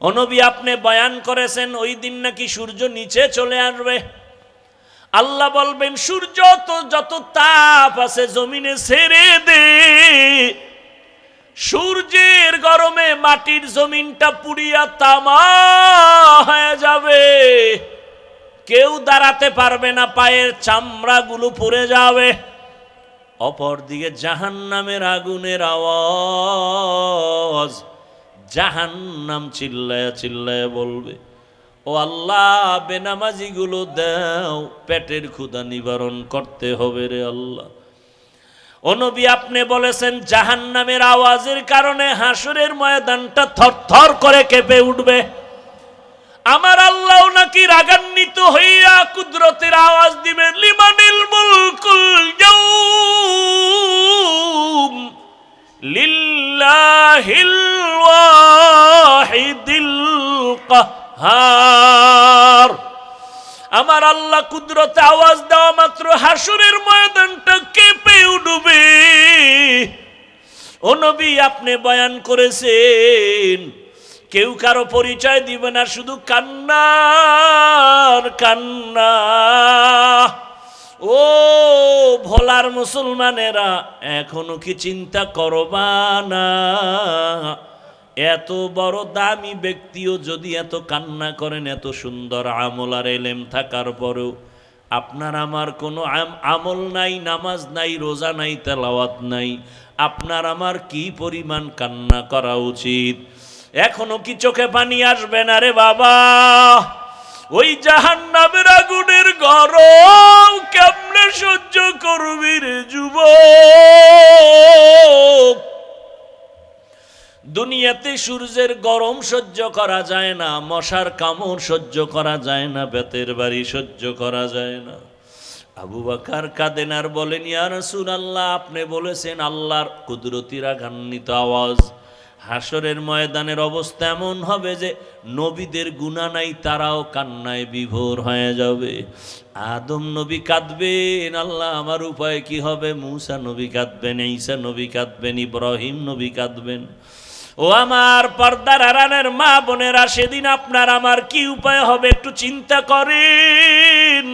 ও নবী, আপনি বয়ান করেছেন ওই দিন নাকি সূর্য নিচে চলে আসবে। আল্লাহ বলবেন সূর্য তো যত তাপ আছে জমিনে ছেড়ে দে, সূর্যের গরমে মাটির জমিনটা পুড়িয়া তামা হয়ে যাবে, কেউ দাঁড়াতে পারবে না, পায়ের চামড়াগুলো পুড়ে যাবে। অপরদিকে জাহান্নামের আগুনের আওয়াজ, জাহান্নাম চিল্লায়া চিল্লায়া বলবে, ও আল্লাহ, বেনামাজিগুলো দাও, পেটের ক্ষুধা নিবারণ করতে হবে রে আল্লাহ। ও নবী, আপনি বলেছেন জাহান্নামের আওয়াজের কারণে হাসরের ময়দানটা থরথর করে কেঁপে উঠবে। আমার আল্লাহ নাকি রাগান্বিত হইয়া কুদরতের আওয়াজ দিবেন, লিমানিল মুলকুল ইয়াউম লিল্লাহিল ওয়াহিদিল কাহ্হার। আমার আল্লাহ কুদরতে আওয়াজ দেওয়া মাত্র হাসরের ময়দানটা কেঁপে উঠবে। ও নবী, আপনি বয়ান করেছেন কেউ কারো পরিচয় দিবে না, শুধু কান্নার কান্না। ও ভোলার মুসলমানেরা, এখনো কি চিন্তা করবা না? এত বড় দামি ব্যক্তিও যদি এত কান্না করেন, এত সুন্দর আমল আর এলেম থাকার পরেও আপনার আমার কোনো আমল নাই, নামাজ নাই, রোজা নাই, তেলাওয়াত নাই, আপনার আমার কি পরিমাণ কান্না করা উচিত? এখনো কি চোখে পানি আসবে না রে বাবা? ওই জাহান্নামের আগুনের গরম কেমনে সহ্য করবি রে যুবক? দুনিয়াতে সূর্যের গরম সহ্য করা যায় না, মশার কামড় সহ্য করা যায় না, বেতের বাড়ি সহ্য করা যায় না। আবু বকর কাঁদেন আর বলেন, ইয়া রাসূলুল্লাহ, আপনি বলেছেন আল্লাহর কুদরতি রাগান্বিত আওয়াজ। হাসরের ময়দানের অবস্থা এমন হবে যে নবীদের গুনাহ নাই, তারাও কান্নায় বিভোর হয়ে যাবে। আদম নবী কাঁদবেন, আল্লাহ আমার উপায় কি হবে? মূসা নবী কাঁদবেন, ঈসা নবী কাঁদবেন, ইব্রাহিম নবী কাঁদবেন। ও আমার পর্দার আড়ালের মা বোনেরা, সেদিন আপনার আমার কি উপায় হবে একটু চিন্তা করেন।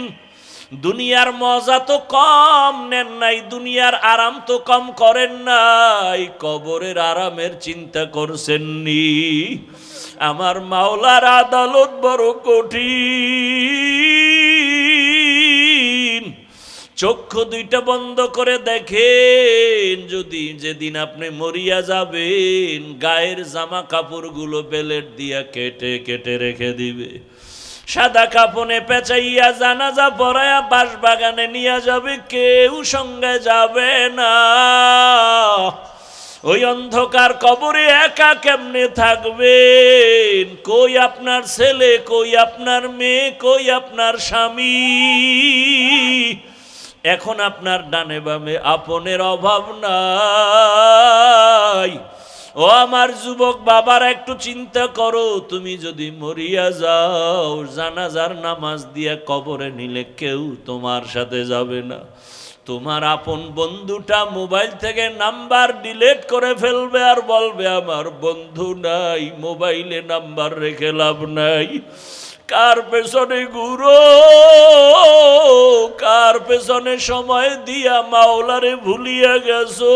দুনিয়ার মজা তো কম নেন নাই, দুনিয়ার আরাম তো কম করেন নাই, কবরের আরামের চিন্তা করছেননি? আমার মাওলার আদালত বড় কঠিন। চক্ষু দুইটা বন্ধ করে দেখেন, যদি যেদিন আপনি মরিয়া যাবেন, গায়ের জামা কাপড়গুলো বেলেট দিয়া কেটে কেটে রেখে দিবে, সাদা কাপনে পেঁচাইয়া জানাজা পড়ায়া বাঁশবাগানে নিয়ে যাবে, কেউ সঙ্গে যাবে না। ওই অন্ধকার কবরে একা কেমনে থাকবেন? কই আপনার ছেলে, কই আপনার মেয়ে, কই আপনার স্বামী? এখন আপনার ডানে বামে আপনের অভাব নাই। ও আমার যুবক বাবার, একটু চিন্তা করো, তুমি যদি মরিয়া যাও, জানাজার নামাজ দিয়া কবরে নিলে কেউ তোমার সাথে যাবে না। তোমার আপন বন্ধুটা মোবাইল থেকে নাম্বার ডিলিট করে ফেলবে আর বলবে আমার বন্ধু নাই, মোবাইলে নাম্বার রেখে লাভ নাই। কার পেছনে ঘুরো, কার পেছনে সময় দিয়া মাওলারে ভুলিয়া গেছো?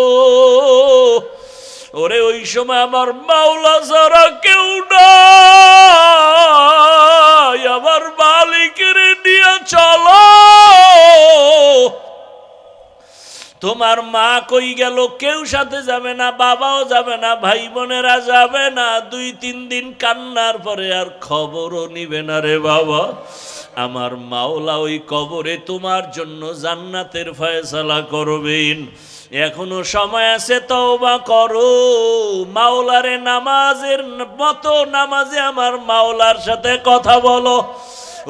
ওরে ওই সময় আমার মাওলা ছাড়া কেউ নাই, আমার মালিকের নিয়ে চলো। তোমার মা কই গেল, কেউ সাথে যাবে না, বাবাও যাবে না, ভাই বোনেরা যাবে না। 2-3 দিন কান্নার পরে আর খবরও নিবে না রে বাবা। আমার মাওলা ওই কবরে তোমার জন্য জান্নাতের ফয়সালা করবেন। এখনো সময় আছে, তওবা করো। মাওলারে নামাজের মতো নামাজে আমার মাওলার সাথে কথা বলো।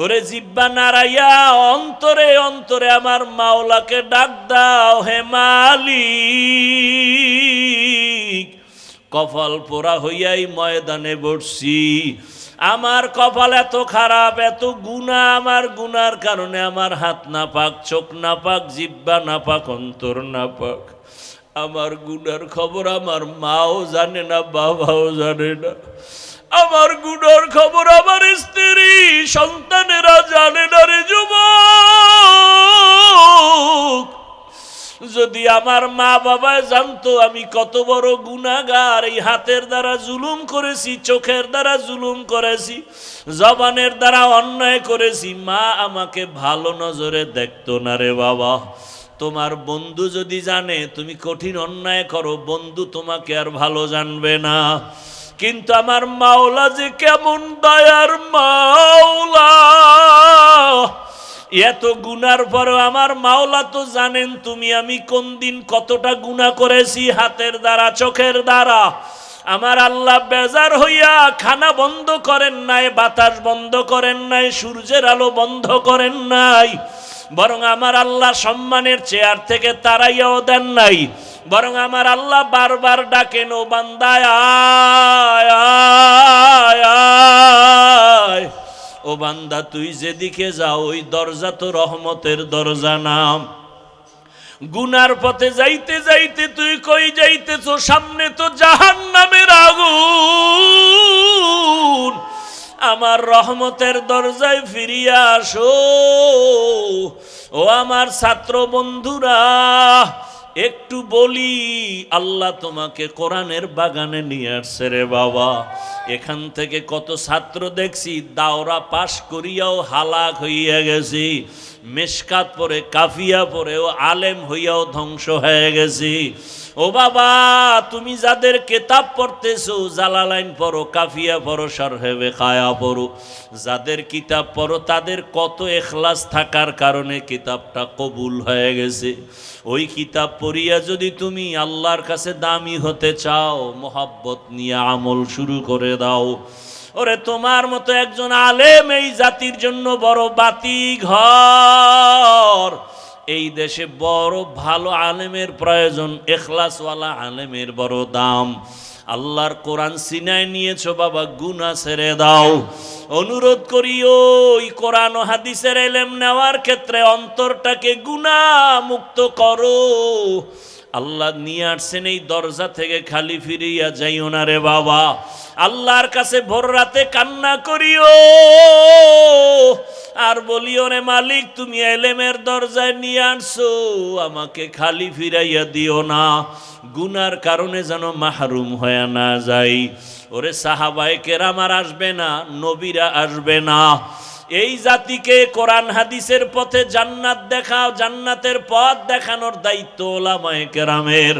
ওরে জিব্বা নাড়াইয়া অন্তরে অন্তরে আমার মাওলাকে ডাক দাও, হে মালিক, কপাল পোড়া হইয়াই ময়দানে বসছি। আমার কপাল এত খারাপ, এত গুনাহ, আমার গুনার কারণে আমার হাত নাপাক, চোখ নাপাক, জিব্বা নাপাক, অন্তর নাপাক। আমার গুনার খবর আমার মাও জানে না, বাবাও জানে না। আমার গুনার খবর আমার স্ত্রী সন্তানেরা জানে না রে যুবক। যদি আমার মা বাবা জানতো আমি কত বড় গুনাহগার, এই হাতের দ্বারা জুলুম করেছি, চোখের দ্বারা জুলুম করেছি, জবানের দ্বারা অন্যায় করেছি, মা আমাকে ভালো নজরে দেখতো না রে বাবা। তোমার বন্ধু যদি জানে তুমি কঠিন অন্যায় করো, বন্ধু তোমাকে আর ভালো জানবে না। কিন্তু আমার মাওলা যে কেমন দয়ার মাওলা, এত গুনার পরেও আমার মাওলা তো জানেন তুমি আমি কোন দিন কতটা গুনাহ করেছি, হাতের দ্বারা চোখের দ্বারা। আমার আল্লাহ বেজার হইয়া খানা বন্ধ করেন নাই, বাতাস বন্ধ করেন নাই, সূর্যের আলো বন্ধ করেন নাই, বরং আমার আল্লাহ সম্মানের চেয়ার থেকে তাড়াইয়াও দেন নাই, বরং আমার আল্লাহ বারবার ডাকেন, ও বান্দা আয় আয় আয়, ও বান্দা তুই যেদিকে যাও ওই দরজা তো রহমতের দরজা নাম। গুনার পথে যাইতে যাইতে তুই কই যাইতেছো? সামনে তো জাহান্নামের আগুন। আমার রহমতের দরজায় ফিরিয়া আসো। ও আমার ছাত্র বন্ধুরা, একটু বলি, আল্লাহ তোমাকে কোরআনের বাগানে নিয়ে আসছে রে বাবা। এখান থেকে কত ছাত্র দেখছি দাওরা পাশ করিয়াও হালাক হইয়া গেছি, মেশকাত পড়ে কাফিয়া পড়েও আলেম হইয়াও ধ্বংস হয়ে গেছি। ও বাবা, তুমি যাদের কিতাব পড়তেছো, জালালাইন পড়ো, কাফিয়া পড়ো, শরহে বেখায়া পড়ো, যাদের কিতাব পড়ো তাদের কত ইখলাস থাকার কারণে কিতাবটা কবুল হয়ে গেছে। ওই কিতাব পড়িয়া যদি তুমি আল্লাহর কাছে দামি হতে চাও, মোহাব্বত নিয়ে আমল শুরু করে দাও। ওরে তোমার মতো একজন আলেম এই জাতির জন্য বড় বাতি ঘর। এই দেশে বড় ভালো আলেমের প্রয়োজন, ইখলাসওয়ালা আলেমের বড় দাম। আল্লাহর কোরআন সিনায় নিয়েছো বাবা, গুনাহ ছেড়ে দাও। অনুরোধ করি ওই কোরআন ও হাদিসের ইলম নেওয়ার ক্ষেত্রে অন্তরটাকে গুনাহ মুক্ত করো। আল্লাহ নিয়ে আসছেন এই দরজা থেকে খালি ফিরিয়া যাইও না রে বাবা। আল্লাহর কাছে ভোর রাতে কান্না করিও আর বলিও, রে মালিক তুমি ইলমের দরজায় নিয়ে আসছো, আমাকে খালি ফিরাইয়া দিও না, গুনার কারণে যেন মাহরুম হয়ে না যাই। ওরে সাহাবায়ে কেরাম আর আসবে না, নবীরা আসবে না। এই জাতিকে কোরআন হাদিসের পথে জান্নাত দেখাও, জান্নাতের পথ দেখানোর দায়িত্ব ওলামায়ে কেরামের।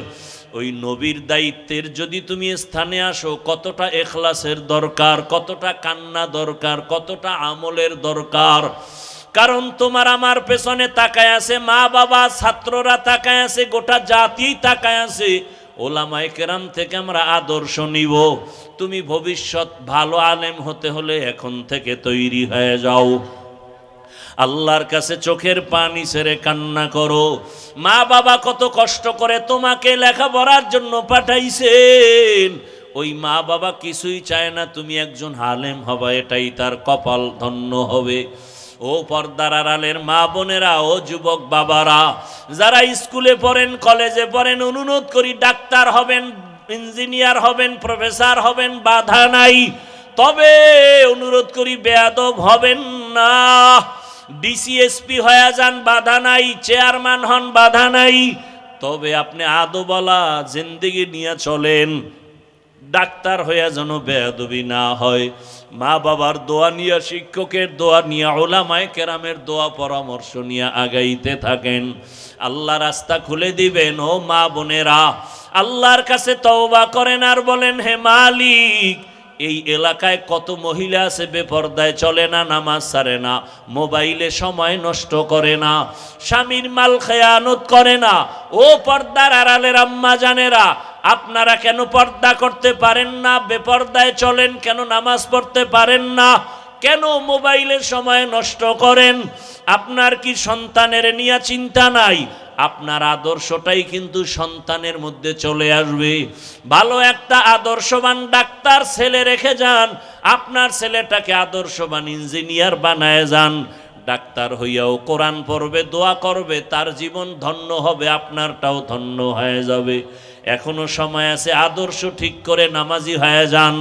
ওই নবীর দায়িত্বের যদি তুমি স্থানে আসো, কতটা ইখলাসের দরকার, কতটা কান্না দরকার, কতটা আমলের দরকার। কারণ তোমার আমার পেছনে তাকায় আছে মা বাবা, ছাত্ররা তাকায় আছে, গোটা জাতি তাকায় আছে। ওলামায়ে কেরাম থেকে আমরা আদর্শ নিব। তুমি ভবিষ্যৎ ভালো আলেম হতে হলে এখন থেকে তৈরি হয়ে যাও। আল্লাহর কাছে চোখের পানি ছেড়ে কান্না করো। মা বাবা কত কষ্ট করে তোমাকে লেখাপড়ার জন্য পাঠাইছেন, ওই মা বাবা কিছুই চায় না তুমি একজন আলেম হবা, এটাই তার কপাল ধন্য হবে। ও পর্দার আড়ালের মা বোনেরা, ও যুবক বাবারা, যারা স্কুলে পড়েন, কলেজে পড়েন, অনুরোধ করি ডাক্তার হবেন, ইঞ্জিনিয়ার হবেন, প্রফেসর হবেন, বাধা নাই। তবে অনুরোধ করি বেয়াদব হবেন না। ডিসিএসপি হয়ে যান, বাধা নাই। চেয়ারম্যান হন, বাধা নাই। তবে আপনি আদবওয়ালা জিন্দেগি নিয়ে চলেন। ডাক্তার হইয়া যেন বেয়াদবি না হয়। মা বাবার দোয়া নিয়ে, শিক্ষকের দোয়া নিয়ে, ওলামায়ে কেরামের দোয়া পরামর্শ নিয়ে আগাইতে থাকেন। আল্লাহ রাস্তা খুলে দিবেন। ও মা বোনেরা, আল্লাহর কাছে তওবা করেন আর বলেন, হে মালিক, এই এলাকায় কত মহিলা আছে বেপরদায় চলে না, নামাজ ছাড়ে না, মোবাইলে সময় নষ্ট করে না, স্বামীর মাল খেয়ানত করে না। ও পর্দার আড়ালের আম্মা জানেরা, আপনারা কেন পর্দা করতে পারেন না? বেপরদায় চলেন কেন? নামাজ পড়তে পারেন না কেন? মোবাইলের সময় নষ্ট করেন। আপনার কি সন্তানের নিয়ে চিন্তা নাই? আপনার আদর্শটাই কিন্তু সন্তানের মধ্যে চলে আসবে। ভালো একটা আদর্শবান ডাক্তার ছেলে রেখে যান, আপনার ছেলেটাকে আদর্শবান ইঞ্জিনিয়ার বানায় যান। ডাক্তার হইয়াও কোরআন পড়বে, দোয়া করবে, তার জীবন ধন্য হবে, আপনারটাও ধন্য হয়ে যাবে। এখনো সময় আছে, আদর্শ ঠিক করে নামাজি হয়ে যান,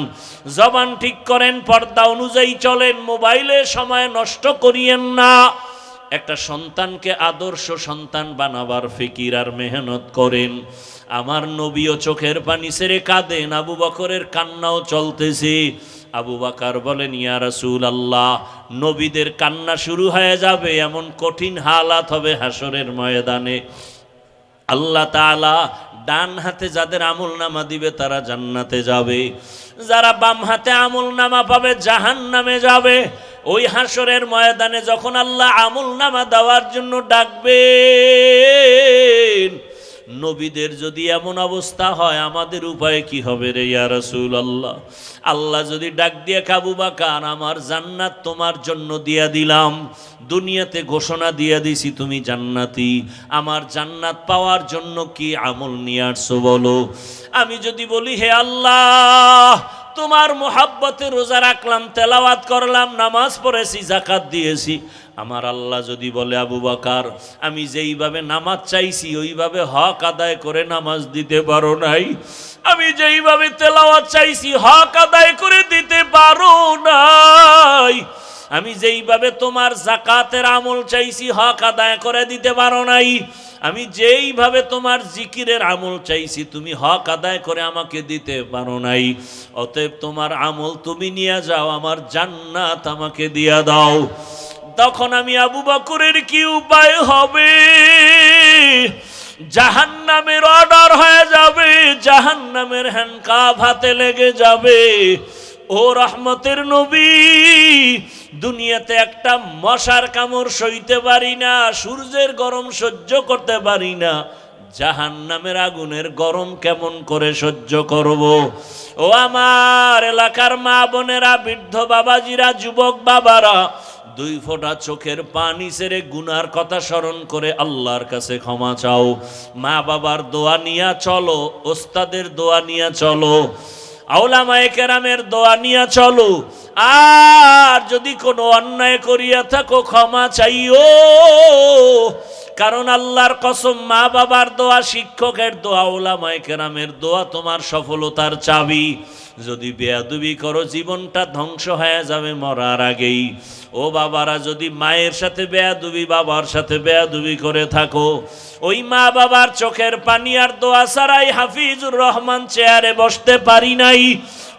জবান ঠিক করেন, পর্দা অনুযায়ী চলেন, মোবাইলে সময় নষ্ট করিয়েন না। একটা সন্তানকে আদর্শ সন্তান বানাবার ফিকির আর মেহনত করেন। আমার নবীও চোখের পানি ছেড়ে কাঁদেন, আবু বকরের কান্নাও চলতেছে। আবু বকর বলেন, ইয়া রাসূলুল্লাহ, নবীদের কান্না শুরু হয়ে যাবে, এমন কঠিন হালাত হবে হাসরের ময়দানে। আল্লাহ তাআলা ডান হাতে যাদের আমল নামা দিবে তারা জান্নাতে যাবে, যারা বাম হাতে আমল নামা পাবে জাহান্নামে যাবে। ওই হাসরের ময়দানে যখন আল্লাহ আমল নামা দেওয়ার জন্য ডাকবেন, নবীদের যদি এমন অবস্থা হয় আমাদের উপায় কি হবে রে ইয়া রাসূলুল্লাহ? আল্লাহ যদি ডাক দিয়ে, আবু বকর আমার জান্নাত তোমার জন্য দিয়া দিলাম, দুনিয়াতে ঘোষণা দিয়ে দিছি তুমি জান্নাতি, আমার জান্নাত পাওয়ার জন্য কি আমল নিয়ে আসছো বলো। আমি যদি বলি, হে আল্লাহ তোমার মোহাব্বতে রোজা রাখলাম, তেলাওয়াত করলাম, নামাজ পড়েছি, যাকাত দিয়েছি, আমার আল্লাহ যদি বলে, আবু বকর আমি যেইভাবে নামাজ চাইছি ওইভাবে হক আদায় করে নামাজ দিতে পারো নাই, আমি যেইভাবে তেলাওয়াত চাইছি হক আদায় করে দিতে পারো নাই, আমি যেইভাবে তোমার যাকাতের আমল চাইছি হক আদায় করে দিতে পারো নাই, আমি যেইভাবে তোমার জিকিরের আমল চাইছি তুমি হক আদায় করে আমাকে দিতে পারো নাই, অতএব তোমার আমল তুমি নিয়ে যাও, আমার জান্নাত আমাকে দিয়া দাও। তখন আমি আবু বকরের কি উপায় হবে? জাহান্নামের অর্ডার হয়ে যাবে, জাহান্নামের হ্যান্ডকাফ হাতে লেগে যাবে। ও রহমতের নবী, দুনিয়াতে একটা মশার কামড় সইতে পারি না, সূর্যের গরম সহ্য করতে পারি না, জাহান্নামের আগুনের গরম কেমন করে সহ্য করব? ও আমার এলাকার মা বোনেরা, বৃদ্ধ বাবাজিরা, যুবক বাবারা, দুই ফোঁটা চোখের পানি ছেড়ে গুনার কথা স্মরণ করে আল্লাহর কাছে ক্ষমা চাও। মা বাবার দোয়া নিয়া চলো, ওস্তাদের দোয়া নিয়া চলো, আউলামায়ে কেরামের দোয়া নিয়া চলো। আর যদি কোনো অন্যায় করিয়া থাকো ক্ষমা চাইও, কারণ আল্লাহর কসম মা বাবার দোয়া, শিক্ষকের দোয়া, উলামায়ে কেরামের দোয়া তোমার সফলতার চাবি। যদি বেয়াদবি করো জীবনটা ধ্বংস হয়ে যাবে মরার আগেই। ও বাবারা, যদি মায়ের সাথে বেয়াদবি, বাবার সাথে বেয়াদবি করে থাকো, ওই মা বাবার চোখের পানি আর দোয়া ছাড়াই হাফিজুর রহমান চেয়ারে বসতে পারি নাই।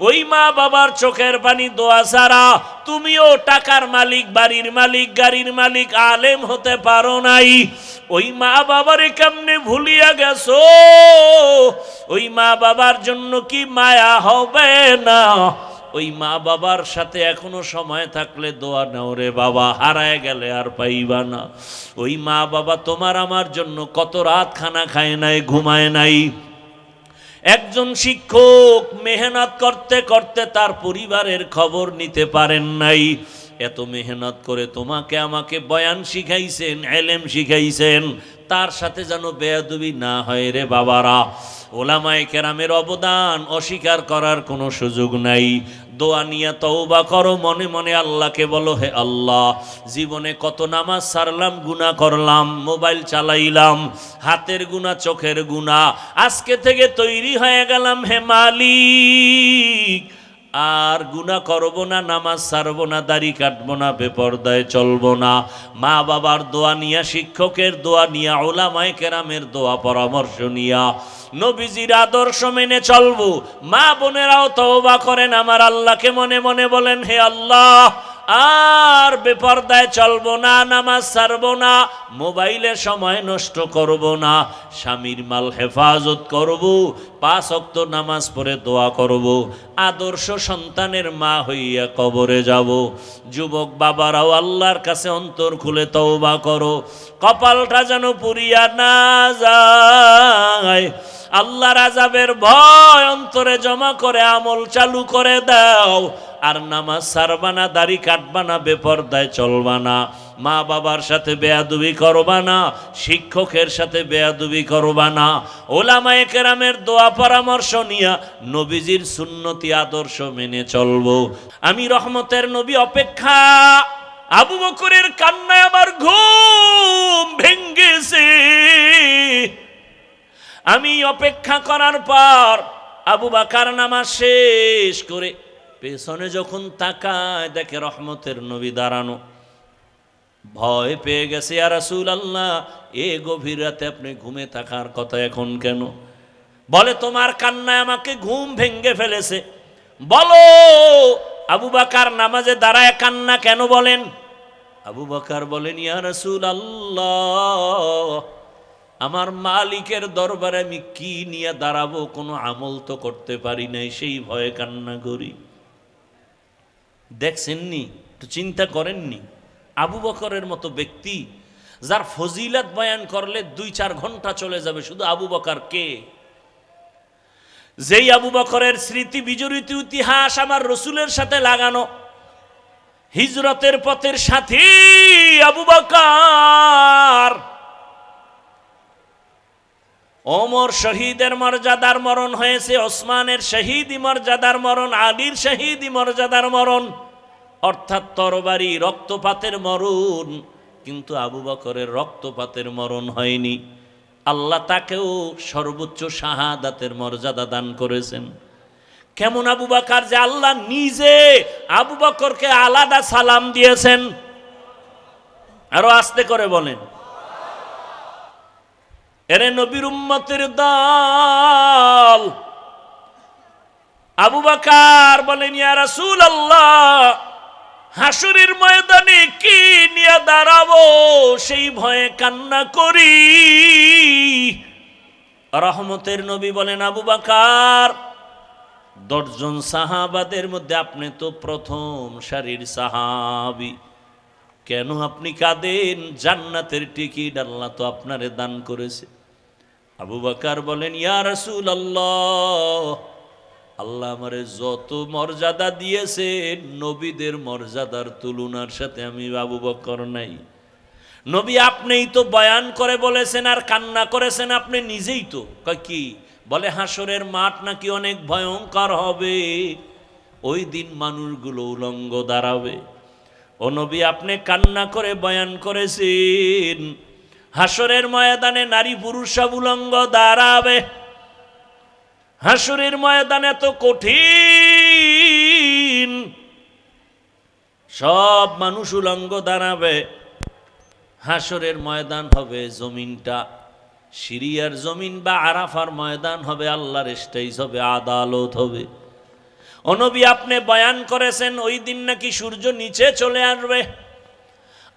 ওই মা বাবার চোখের পানি দোয়া ছাড়া তুমিও টাকার মালিক, বাড়ির মালিক, গাড়ির মালিক, আলেম হতে পারো নাই। ওই মা বাবারে কেমনে ভুলিয়া গেছো? ওই মা বাবার জন্য কি মায়া হবে না? ওই মা বাবার সাথে এখনো সময় থাকলে দোয়া নাও রে বাবা, হারায় গেলে আর পাইবা না। ওই মা বাবা তোমার আমার জন্য কত রাত খানা খায় নাই, ঘুমায় নাই। একজন শিক্ষক মেহনত করতে করতে তার পরিবারের খবর নিতে পারেন নাই। এত মেহনত করে তোমাকে আমাকে বয়ান শিখাইছেন, এলেম শিখাইছেন, তার সাথে যেন বেয়াদবি না হয় রে বাবারা। ওলামায়ে কেরামের অবদান অস্বীকার করার কোনো সুযোগ নাই। দোয়া নিয়ে তওবা করো, মনে মনে আল্লাহকে বলো, হে আল্লাহ জীবনে কত নামাজ ছাড়লাম, গুনাহ করলাম, মোবাইল চালাইলাম, হাতের গুনাহ, চোখের গুনাহ, আজকে থেকে তৈরি হয়ে গেলাম হে মালিক, আর গুনাহ করব না, নামাজ ছাড়বো না, দাড়ি কাটবো না, বেপরদায় চলবো না। মা বাবার দোয়া নিয়া, শিক্ষকের দোয়া নিয়া, উলামায়ে কেরামের দোয়া পরামর্শ নিয়া নবীজির আদর্শ মেনে চলবো। মা বোনেরাও তওবা করেন, আমার আল্লাহকে মনে মনে বলেন, হে আল্লাহ আর বেপরদায় চলবো না, নামাজ ছাড়বো না, মোবাইলে সময় নষ্ট করব না, স্বামীর মাল হেফাজত করব, 5 ওয়াক্ত নামাজ পড়ে দোয়া করব, আদর্শ সন্তানের মা হইয়া কবরে যাব। যুবক বাবারাও আল্লাহর কাছে অন্তর খুলে তওবা করো, কপালটা যেন পুড়িয়া না যায়। আল্লাহর আযাবের ভয় অন্তরে জমা করে আমল চালু করে দাও। আর নামাজ ছাড়বা না, দাড়ি কাটবা না, বেপরদায় চলবা না, মা বাবার সাথে বেয়াদবি করবা না, শিক্ষকের সাথে বেয়াদবি করবা না, ওলামায়ে কেরামের দোয়া পরামর্শ নিয়া নবীজির সুন্নতি আদর্শ মেনে চলবো। আমি রহমতের নবী অপেক্ষা। আবু বকরের কান্নায় আমার ঘুম ভেঙ্গেছে। আমি অপেক্ষা করার পর আবু বকর নামাজ শেষ করে পেছনে যখন তাকায় দেখে রহমতের নবী দাঁড়ানো। ভয় পেয়ে গেছে, ইয়া রাসূলুল্লাহ, এ গভীর রাতে আপনি ঘুমে থাকার কথা এখন কেন? বলে তোমার কান্নায় আমাকে ঘুম ভেঙে ফেলেছে। বলো আবু বকর নামাজে দাঁড়ায় কান্না কেন বলেন? আবু বকর বলেন, ইয়া রাসূলুল্লাহ, আমার মালিকের দরবারে আমি কি নিয়ে দাঁড়াবো? কোনো আমল তো করতে পারি নাই, সেই ভয়ে কান্না করি। দেখছেননি, একটু চিন্তা করেননি? আবু বকরের মতো ব্যক্তি যার ফজিলত বয়ান করলে 2-4 ঘন্টা চলে যাবে, শুধু আবু বকর কে? যেই আবু বকরের স্মৃতি বিজড়িত ইতিহাস আমার রসুলের সাথে লাগানো, হিজরতের পথের সাথী আবু বকর। ওমর শহীদের মর্যাদার মরণ হয়েছে, ওসমানের শহীদি মর্যাদার মরণ, আলীর শহীদি মর্যাদার মরণ, অর্থাৎ তরবারি রক্তপাতের মরণ। কিন্তু আবু বকরের রক্তপাতের মরণ হয়নি। আল্লাহ তাকেও সর্বোচ্চ শাহাদাতের মর্যাদা দান করেছেন। কেমন আবু বকর যে আল্লাহ নিজে আবু বকরকে আলাদা সালাম দিয়েছেন। আরো আস্তে করে বলেন, এরে নবীর উম্মতের দল। আবু বকর বলেন, ইয়া রাসূলুল্লাহ, হাসরের ময়দানে কি নিয়ে দাঁড়াবো সেই ভয়ে কান্না করি। রহমতের নবী বলেন, আবু বকর, 10 জন সাহাবাদের মধ্যে আপনি তো প্রথম সারির সাহাবী, কেন আপনি কাঁদেন? জান্নাতের টিকিট আল্লাহ তো আপনারে দান করেছে। আবু বকর বলেন, ইয়া রাসূলুল্লাহ, আল্লাহ আমারে যত মর্যাদা দিয়েছে নবীদের মর্যাদার তুলনার সাথে আমি আবু বকর নাই। নবী আপনিই তো বয়ান করে বলেছেন আর কান্না করেছেন, আপনি নিজেই তো। কয় কি? বলে হাসরের মাঠ নাকি অনেক ভয়ঙ্কর হবে, ওই দিন মানুষগুলো উলঙ্গ দাঁড়াবে। ও নবী আপনি কান্না করে বয়ান করেছেন হাসরের ময়দানে নারী পুরুষ সব উলঙ্গ দাঁড়াবে। হাসরের ময়দান এত কঠিন, সব মানুষ উলঙ্গ দাঁড়াবে। হাসরের ময়দান হবে জমিনটা সিরিয়ার জমিন বা আরাফার ময়দান হবে, আল্লাহর স্টেজ হবে, আদালত হবে। ও নবী আপনি বয়ান করেছেন ওই দিন নাকি সূর্য নিচে চলে আসবে।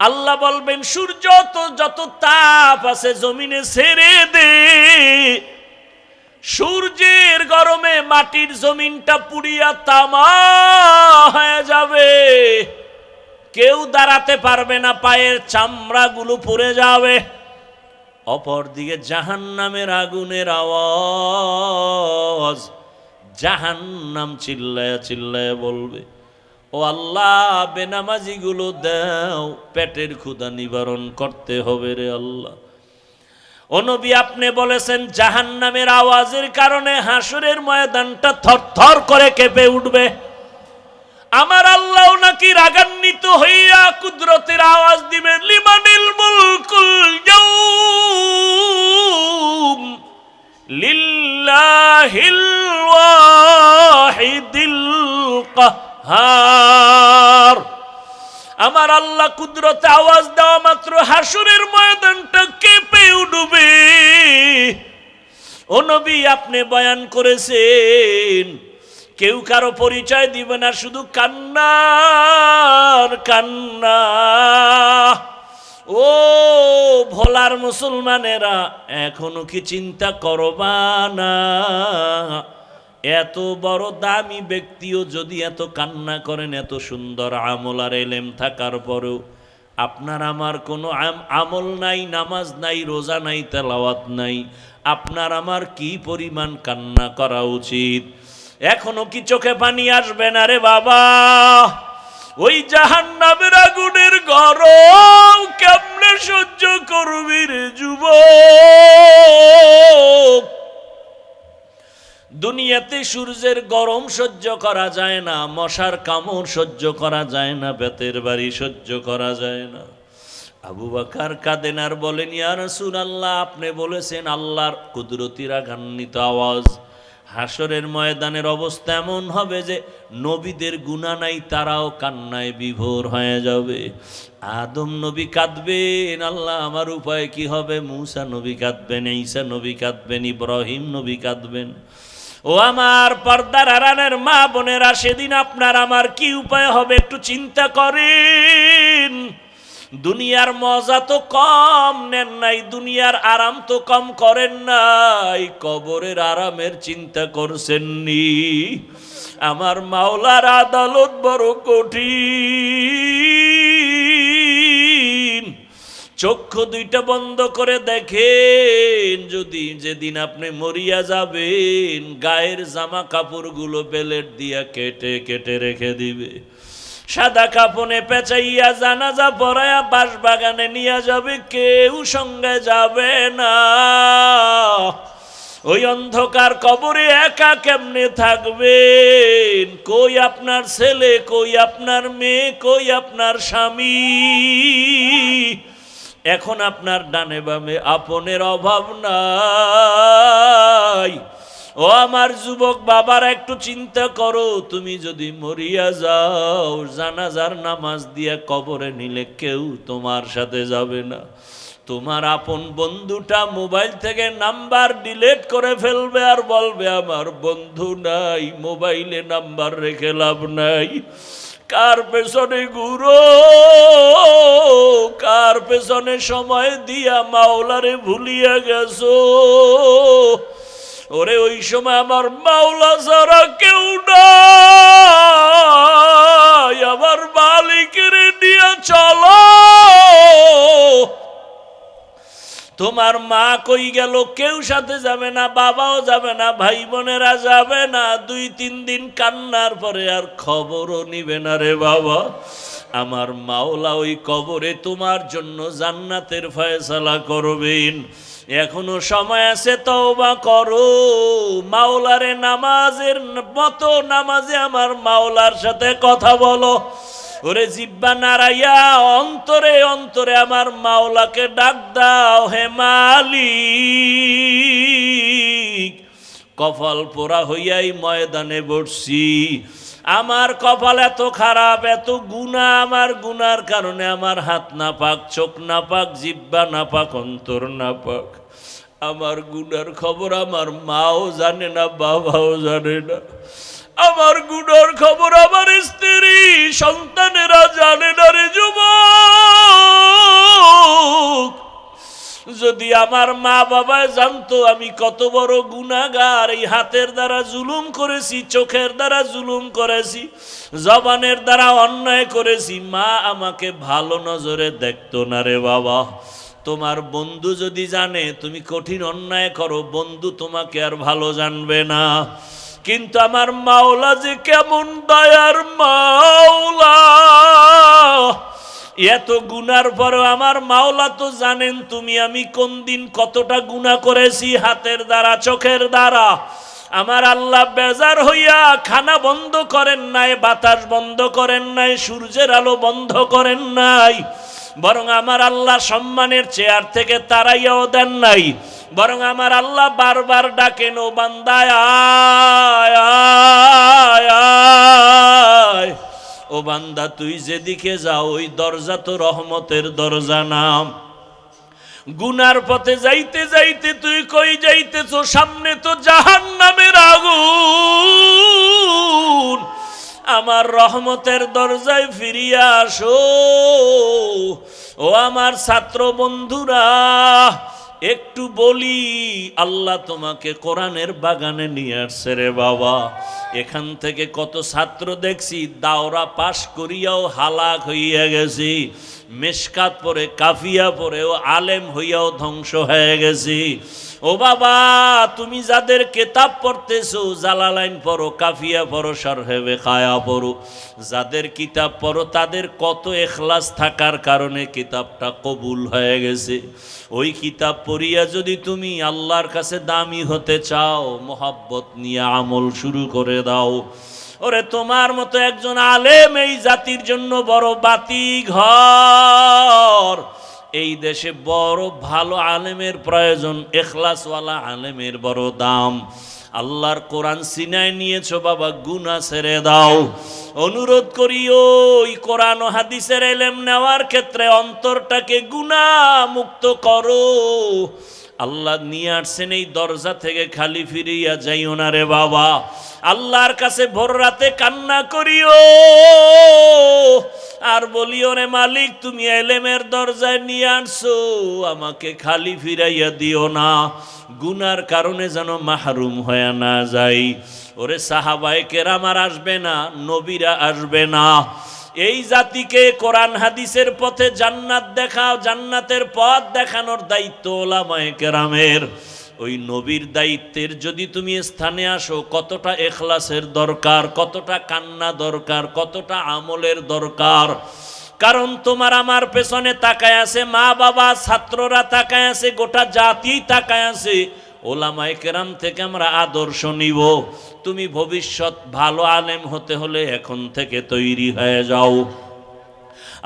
আল্লাহ বলবেন সূর্য তো যত তাপ আছে জমিনে ছেড়ে দে। সূর্যের গরমে মাটির জমিনটা পুড়িয়া তামা হয়ে যাবে, কেউ দাঁড়াতে পারবে না, পায়ের চামড়াগুলো পুড়ে যাবে। অপরদিকে জাহান্নামের আগুনের আওয়াজ, জাহান্নাম চিল্লায়া চিল্লায়া বলবে, ও আল্লাহ বেনামাজিগুলো দাও, পেটের ক্ষুধা নিবারণ করতে হবে রে আল্লাহ। ও নবী আপনি বলেছেন জাহান্নামের আওয়াজের কারণে হাসরের ময়দানটা থরথর করে কেঁপে উঠবে। আমার আল্লাহ নাকি রাগান্বিত হইয়া কুদরতের আওয়াজ দিবেন, লিমানিল মুলকুল ইয়াউম লিল্লাহিল ওয়াহিদিল কাহ্হার। আমার আল্লাহ কুদরতে আওয়াজ দেওয়া মাত্র হাসরের ময়দানটা কেঁপে উঠবে। ও নবী আপনি বয়ান করেছেন কেউ কারো পরিচয় দিবে না, শুধু কান্নার কান্না। ও ভোলার মুসলমানেরা, এখনো কি চিন্তা করবা না? এত বড় দামি ব্যক্তিও যদি এত কান্না করেন, এত সুন্দর আমল আর এলেম থাকার পরেও আপনার আমার কোনো আমল নাই, নামাজ নাই, রোজা নাই, তেলাওয়াত নাই, আপনার আমার কি পরিমাণ কান্না করা উচিত? এখনো কি চোখে পানি আসবে না রে বাবা? ওই জাহান্নামের আগুনের গরম কেমনে সহ্য করবি রে যুবক? দুনিয়াতে সূর্যের গরম সহ্য করা যায় না, মশার কামড় সহ্য করা যায় না, বেতের বাড়ি সহ্য করা যায় না, আবু বকর কাঁদেন আর বলেন, ইয়া রাসূলুল্লাহ, আপনি বলেছেন আল্লাহর কুদরতি রাগান্বিত আওয়াজ। হাসরের ময়দানের অবস্থা এমন হবে যে নবীদের গুনাহ নাই, তারাও কান্নায় বিভোর হয়ে যাবে। আদম নবী কাঁদবেন, আল্লাহ আমার উপায় কি হবে? মূসা নবী কাঁদবেন, ঈসা নবী কাঁদবেন, ইব্রাহিম নবী কাঁদবেন। ও আমার পর্দার আড়ালের মা বোনেরা, সেদিন আপনার আমার কি উপায় হবে একটু চিন্তা করেন। দুনিয়ার মজা তো কম নেন নাই, দুনিয়ার আরাম তো কম করেন নাই, কবরের আরামের চিন্তা করছেননি। আমার মাওলার আদালত বড় কঠিন। চক্ষু দুইটা বন্ধ করে দেখেন, যদি যেদিন আপনি মরিয়া যাবেন, গায়ের জামা কাপড়গুলো বেলেট দিয়া কেটে কেটে রেখে দিবে। সাদা কাপনে পেঁচাইয়া জানাজা পড়ায়া বাঁশবাগানে নিয়ে যাবে, কেউ সঙ্গে যাবে না। ওই অন্ধকার কবরে একা কেমনে থাকবেন? কই আপনার ছেলে, কই আপনার মেয়ে, কই আপনার স্বামী? এখন আপনার ডানে বামে আপনের অভাব নাই। ও আমার যুবক বাবার, একটু চিন্তা করো, তুমি যদি মরিয়া যাও, জানাজার নামাজ দিয়া কবরে নিলে কেউ তোমার সাথে যাবে না। তোমার আপন বন্ধুটা মোবাইল থেকে নাম্বার ডিলিট করে ফেলবে আর বলবে আমার বন্ধু নাই, মোবাইলে নাম্বার রেখে লাভ নাই। কার পেছনে ঘুরো, কার পেছনে সময় দিয়া মাওলারে ভুলিয়া গেছো? ওরে ওই সময় আমার মাওলা ছাড়া কেউ নাই, আমার মালিকের নিয়ে চলো। তোমার মা কই গেল? কেউ সাথে যাবে না, বাবাও যাবে না, ভাই বোনেরা যাবে না। 2-3 দিন কান্নার পরে আর খবরও নিবে না রে বাবা। আমার মাওলা ওই কবরে তোমার জন্য জান্নাতের ফয়সালা করবেন। এখনো সময় আছে, তওবা করো। মাওলারে নামাজের মতো নামাজে আমার মাওলার সাথে কথা বলো। ওরে জিব্বা নাড়াইয়া অন্তরে অন্তরে আমার মাওলাকে ডাক দাও, হে মালিক, কপাল পোড়া হইয়াই ময়দানে বসছি। আমার কপাল এত খারাপ, এত গুনাহ, আমার গুনার কারণে আমার হাত নাপাক, চোখ নাপাক, জিব্বা নাপাক, অন্তর নাপাক। আমার গুনার খবর আমার মাও জানে না, বাবাও জানে না। আমার গুনার খবর আমার স্ত্রী সন্তানেরা জানে না রে যুবক। যদি আমার মা বাবা জানতো আমি কত বড় গুনাহগার, এই হাতের দ্বারা জুলুম করেছি, চোখের দ্বারা জুলুম করেছি, জবানের দ্বারা অন্যায় করেছি, মা আমাকে ভালো নজরে দেখতো না রে বাবা। তোমার বন্ধু যদি জানে তুমি কঠিন অন্যায় করো, বন্ধু তোমাকে আর ভালো জানবে না। কিন্তু আমার মাওলা যে কেমন দয়ার মাওলা, এত গুনার পরেও আমার মাওলা তো জানেন তুমি আমি কোন দিন কতটা গুনাহ করেছি, হাতের দ্বারা, চোখের দ্বারা। আমার আল্লাহ বেজার হইয়া খানা বন্ধ করেন নাই, বাতাস বন্ধ করেন নাই, সূর্যের আলো বন্ধ করেন নাই, বরং আমার আল্লাহ সম্মানের চেয়ার থেকে তাড়াইয়াও দেন নাই। বরং আমার আল্লাহ বারবার ডাকেন, ও বান্দা আয় আয় আয়, ও বান্দা তুই যেদিকে যাও ওই দরজা তো রহমতের দরজা নাম। গুনার পথে যাইতে যাইতে তুই কই যাইতেছ? সামনে তো জাহান্নামের আগুন। আমার রহমতের দরজায় ফিরিয়া আসো। ও আমার ছাত্র বন্ধুরা, একটু বলি, আল্লাহ তোমাকে কোরআনের বাগানে নিয়ে আসছে রে বাবা। এখান থেকে কত ছাত্র দেখছি দাওরা পাশ করিয়াও হালাক হইয়া গেছি, মেশকাত পড়ে, কাফিয়া পড়েও আলেম হইয়াও ধ্বংস হয়ে গেছি। ও বাবা, তুমি যাদের কিতাব পড়তেছো, জালালাইন পড়ো, কাফিয়া পড়ো, শরহে বেকায়া পড়ো, যাদের কিতাব পড়ো তাদের কত ইখলাস থাকার কারণে কিতাবটা কবুল হয়ে গেছে। ওই কিতাব পড়িয়া যদি তুমি আল্লাহর কাছে দামি হতে চাও, মোহাব্বত নিয়ে আমল শুরু করে দাও। ওরে তোমার মতো একজন আলেম এই জাতির জন্য বড় বাতি ঘর। এই দেশে বড় ভালো আলেমের প্রয়োজন, ইখলাসওয়ালা আলেমের বড় দাম। আল্লাহর কোরআন সিনায় নিয়েছো বাবা, গুনাহ ছেড়ে দাও। অনুরোধ করি ওই কোরআন ও হাদিসের ইলম নেওয়ার ক্ষেত্রে অন্তরটাকে গুনাহ মুক্ত করো। আল্লাহ নিয়ে আসছেন এই দরজা থেকে খালি ফিরিয়া যাইও না রে বাবা। আল্লাহর কাছে ভোর রাতে কান্না করিও আর বলিও, রে মালিক তুমি ইলমের দরজায় নিয়ে আসছো, আমাকে খালি ফিরাইয়া দিও না, গুনার কারণে যেন মাহরুম হয়ে না যাই। ওরে সাহাবায়ে কেরাম আর আসবে না, নবীরা আসবে না। এই জাতিকে কোরআন হাদিসের পথে জান্নাত দেখাও, জান্নাতের পথ দেখানোর দায়িত্ব ওলামায়ে কেরামের। ওই নবীর দায়িত্বের যদি তুমি স্থানে আসো, কতটা ইখলাসের দরকার, কতটা কান্না দরকার, কতটা আমলের দরকার। কারণ তোমার আমার পেছনে তাকায় আছে মা বাবা, ছাত্ররা তাকায় আছে, গোটা জাতি তাকায় আছে। ওলামায়ে কেরাম থেকে আমরা আদর্শ নিব। তুমি ভবিষ্যৎ ভালো আলেম হতে হলে এখন থেকে তৈরি হয়ে যাও।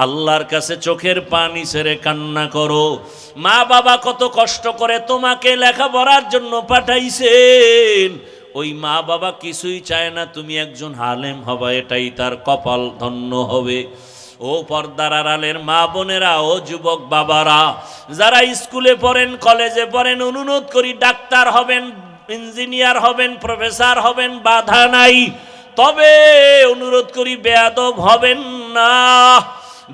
আল্লাহর কাছে চোখের পানি ছেড়ে কান্না করো। মা বাবা কত কষ্ট করে তোমাকে লেখাপড়ার জন্য পাঠাইছেন, ওই মা বাবা কিছুই চায় না তুমি একজন আলেম হবা, এটাই তার কপাল ধন্য হবে। ও পর্দার আড়ালের মা বোনেরা, ও যুবক বাবারা, যারা স্কুলে পড়েন, কলেজে পড়েন, অনুরোধ করি ডাক্তার হবেন, ইঞ্জিনিয়ার হবেন, প্রফেসর হবেন, বাধা নাই। তবে অনুরোধ করি বেয়াদব হবেন না।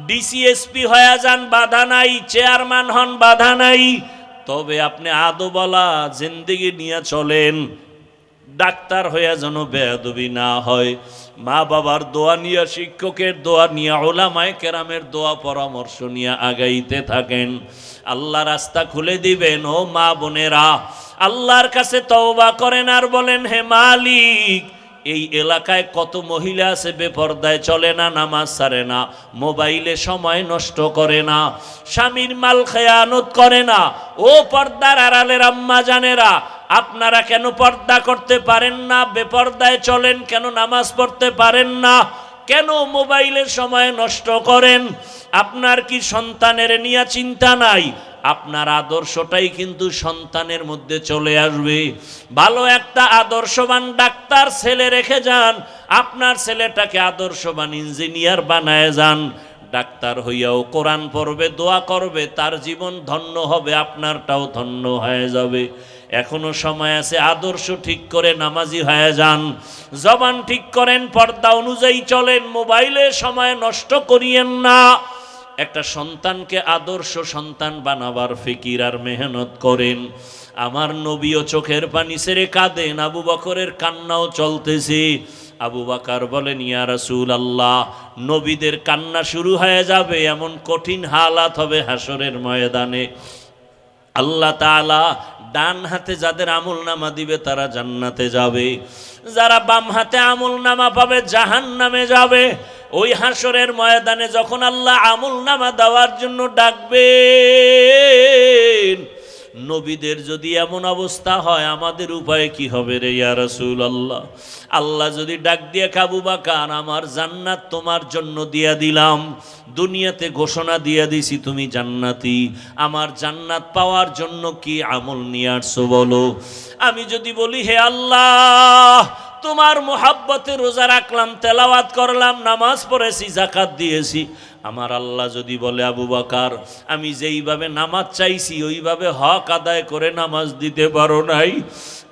ডিসিএসপি হয়ে যান, বাধা নাই। চেয়ারম্যান হন, বাধা নাই। তবে আপনি আদবওয়ালা জিন্দেগি নিয়ে চলেন। ডাক্তার হয়ে যেন বেয়াদবি না হয়। মা বাবার দোয়া নিয়ে, শিক্ষকের দোয়া নিয়ে, ওলামায়ে কেরামের দোয়া পরামর্শ নিয়ে আগাইতে থাকেন। আল্লাহ রাস্তা খুলে দিবেন। ও মা বোনেরা, আল্লাহর কাছে তওবা করেন আর বলেন, হে মালিক, এই এলাকায় কত মহিলা আছে বেপরদায় চলে না, নামাজ ছাড়ে না, মোবাইলে সময় নষ্ট করে না, স্বামীর মাল খেয়ানত করে না। ও পর্দার আড়ালের আম্মা জানেরা, আপনারা কেন পর্দা করতে পারেন না? বেপরদায় চলেন কেন? নামাজ পড়তে পারেন না কেন? মোবাইলের সময় নষ্ট করেন। আপনার কি সন্তানের নিয়ে চিন্তা নাই? আপনার আদর্শটাই কিন্তু সন্তানের মধ্যে চলে আসবে। ভালো একটা আদর্শবান ডাক্তার ছেলে রেখে যান, আপনার ছেলেটাকে আদর্শবান ইঞ্জিনিয়ার বানায় যান। ডাক্তার হইয়াও কোরআন পড়বে, দোয়া করবে, তার জীবন ধন্য হবে, আপনারটাও ধন্য হয়ে যাবে। এখনো সময় আছে, আদর্শ ঠিক করে নামাজি হয়ে যান, জবান ঠিক করেন, পর্দা অনুযায়ী চলেন, মোবাইলে সময় নষ্ট করিয়েন না। একটা সন্তানকে আদর্শ সন্তান বানাবার ফিকির আর মেহনত করেন। আমার নবীও চোখের পানি ছেড়ে কাঁদেন, আবু বকরের কান্নাও চলতেছে। আবু বকর বলেন, ইয়া রাসূলুল্লাহ, নবীদের কান্না শুরু হয়ে যাবে, এমন কঠিন হালাত হবে হাসরের ময়দানে। আল্লাহ তাআলা ডান হাতে যাদের আমলনামা দিবে তারা জান্নাতে যাবে, যারা বাম হাতে আমলনামা পাবে জাহান্নামে যাবে। ওই হাসরের ময়দানে যখন আল্লাহ আমলনামা দেওয়ার জন্য ডাকবেন, নবীদের যদি এমন অবস্থা হয়, আমাদের উপায় কি হবে রে ইয়া রাসূলুল্লাহ? আল্লাহ যদি ডাক দিয়ে, আবু বকর, আমার জান্নাত তোমার জন্য দিয়া দিলাম, দুনিয়াতে ঘোষণা দিয়ে দিছি তুমি জান্নাতি, আমার জান্নাত পাওয়ার জন্য কি আমল নিয়ে আসছো বলো। আমি যদি বলি, হে আল্লাহ, তোমার মোহাব্বতে রোজা রাখলাম, তেলাওয়াত করলাম, নামাজ পড়েছি, যাকাত দিয়েছি, আমার আল্লাহ যদি বলে, আবু বকর, আমি যেইভাবে নামাজ চাইছি ওইভাবে হক আদায় করে নামাজ দিতে পারো নাই,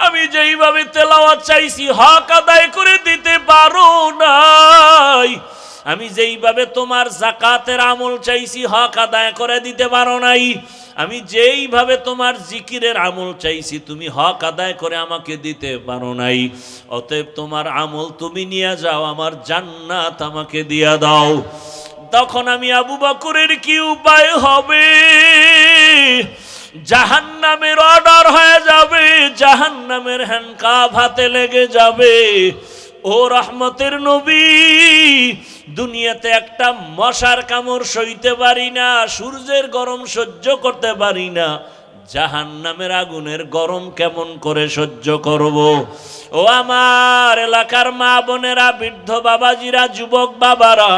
আমি যেইভাবে তেলাওয়াত চাইছি হক আদায় করে দিতে পারো নাই, আমি যেইভাবে তোমার যাকাতের আমল চাইছি হক আদায় করে দিতে পারো নাই, আমি যেইভাবে তোমার জিকিরের আমল চাইছি তুমি হক আদায় করে আমাকে দিতে পারো নাই, অতএব তোমার আমল তুমি নিয়ে যাও, আমার জান্নাত আমাকে দিয়া দাও। তখন আমি আবু বকরের কি উপায় হবে? জাহান্নামের অর্ডার হয়ে যাবে, জাহান্নামের হ্যান্ডকাফ হাতে লেগে যাবে। ও রহমতের নবী, দুনিয়াতে একটা মশার কামড় সইতে পারি না, সূর্যের গরম সহ্য করতে পারি না, জাহান্নামের আগুনের গরম কেমন করে সহ্য করব? ও আমার এলাকার মা বোনেরা, বৃদ্ধ বাবাজিরা, যুবক বাবারা,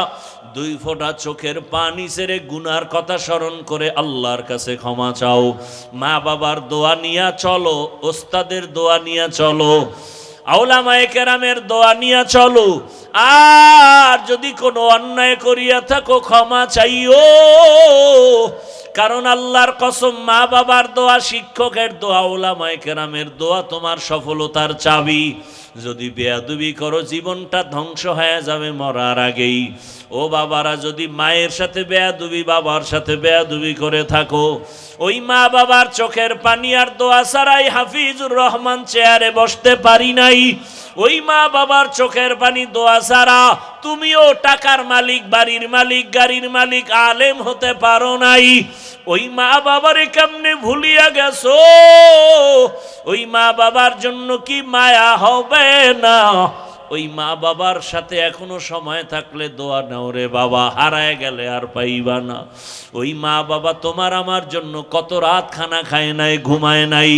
দুই ফোঁটা চোখের পানি ছেড়ে গুনার কথা স্মরণ করে আল্লাহর কাছে ক্ষমা চাও। মা বাবার দোয়া নিয়া চলো, ওস্তাদের দোয়া নিয়া চলো, আউলামায়ে কেরামের দোয়া নিয়া চলো। আর যদি কোনো অন্যায় করিয়া থাকো ক্ষমা চাইও, কারণ আল্লাহর কসম মা বাবার দোয়া, শিক্ষকের দোয়া, উলামায়ে কেরামের দোয়া তোমার সফলতার চাবি। যদি বেয়াদবি করো জীবনটা ধ্বংস হয়ে যাবে মরার আগেই। ও বাবারা, যদি মায়ের সাথে বেয়াদবি, বাবার সাথে বেয়াদবি করে থাকো, ওই মা বাবার চোখের পানি আর দোয়া ছাড়াই হাফিজুর রহমান চেয়ারে বসতে পারি নাই। ওই মা বাবার চোখের পানি দোয়া ছাড়া তুমিও টাকার মালিক, বাড়ির মালিক, গাড়ির মালিক, আলেম হতে পারো নাই। ওই মা বাবারে কেমনে ভুলিয়া গেছো? ওই মা বাবার জন্য কি মায়া হবে না? ওই মা বাবার সাথে এখনো সময় থাকলে দোয়া নাও রে বাবা, হারায় গেলে আর পাইবা না। ওই মা বাবা তোমার আমার জন্য কত রাত খানা খায় নাই, ঘুমায় নাই।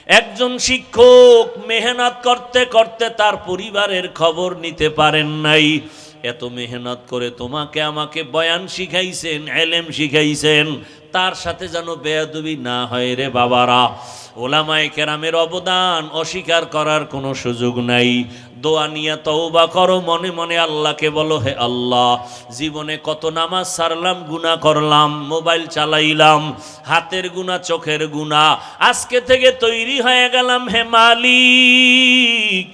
একজন শিক্ষক মেহনত করতে করতে তার পরিবারের খবর নিতে পারেন নাই। এত মেহনত করে তোমাকে আমাকে বয়ান শিখাইছেন, এলেম শিখাইছেন, তার সাথে যেন বেয়াদবি না হয় রে বাবারা। ওলামায়ে কেরামের অবদান অস্বীকার করার কোনো সুযোগ নাই। দোয়া নিয়ে তওবা করো, মনে মনে আল্লাহকে বলো, হে আল্লাহ, জীবনে কত নামাজ ছাড়লাম, গুনাহ করলাম, মোবাইল চালাইলাম, হাতের গুনাহ, চোখের গুনাহ, আজকে থেকে তৈরি হয়ে গেলাম হে মালিক,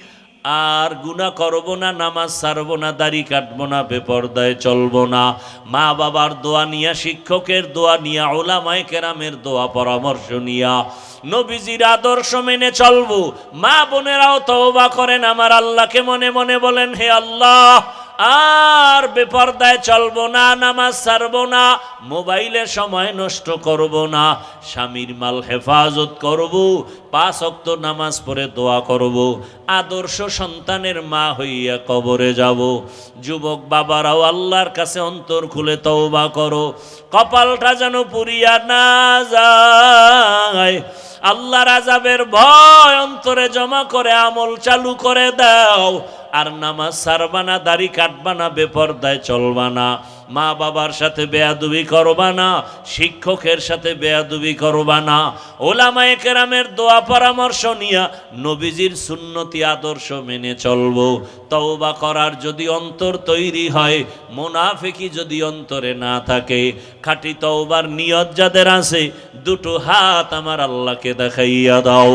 আর গুনাহ করব না, নামাজ ছাড়বো না, দাড়ি কাটবো না, বেপরদায় চলবো না। মা বাবার দোয়া নিয়া, শিক্ষকের দোয়া নিয়া, উলামায়ে কেরামের দোয়া পরামর্শ নিয়া নবীজির আদর্শ মেনে চলবো। মা বোনেরাও তওবা করেন, আমার আল্লাহকে মনে মনে বলেন, হে আল্লাহ, আর বেপরদায় চলবো না, নামাজ ছাড়বো না, মোবাইলে সময় নষ্ট করব না, স্বামীর মাল হেফাজত করব, 5 ওয়াক্ত নামাজ পড়ে দোয়া করব, আদর্শ সন্তানের মা হইয়া কবরে যাব। যুবক বাবারাও আল্লাহর কাছে অন্তর খুলে তওবা করো, কপালটা যেন পুড়িয়া না যায়। আল্লাহর আযাবের ভয় অন্তরে জমা করে আমল চালু করে দাও। আর নামাজ ছাড়বা না, দাড়ি কাটবা না, বেপরদায় চলবা না, মা বাবার সাথে বেয়াদবি করবা না, শিক্ষকের সাথে বেয়াদবি করবা না। ওলামায়ে কেরামের দোয়া পরামর্শ নিয়া নবীজির সুন্নতি আদর্শ মেনে চলবো। তওবা করার যদি অন্তর তৈরি হয়, মুনাফিকি যদি অন্তরে না থাকে, খাঁটি তওবার নিয়ত যাদের আছে, দুটো হাত আমার আল্লাহকে দেখাইয়া দাও।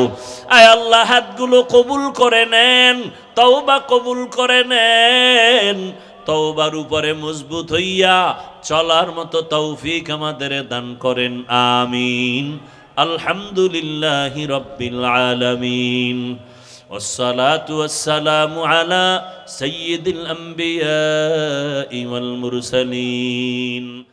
আয় আল্লাহ, হাতগুলো কবুল করে নেন, তওবা কবুল করে নেন। তওবার উপরে মজবুত হইয়া চলার মতো তৌফিক আমাদের দান করেন, আমিন। আলহামদুলিল্লাহি রাব্বিল আলামিন, ওয়াসসালাতু ওয়াসসালামু আলা সাইয়্যিদিল আম্বিয়াই ওয়াল মুরসালিন।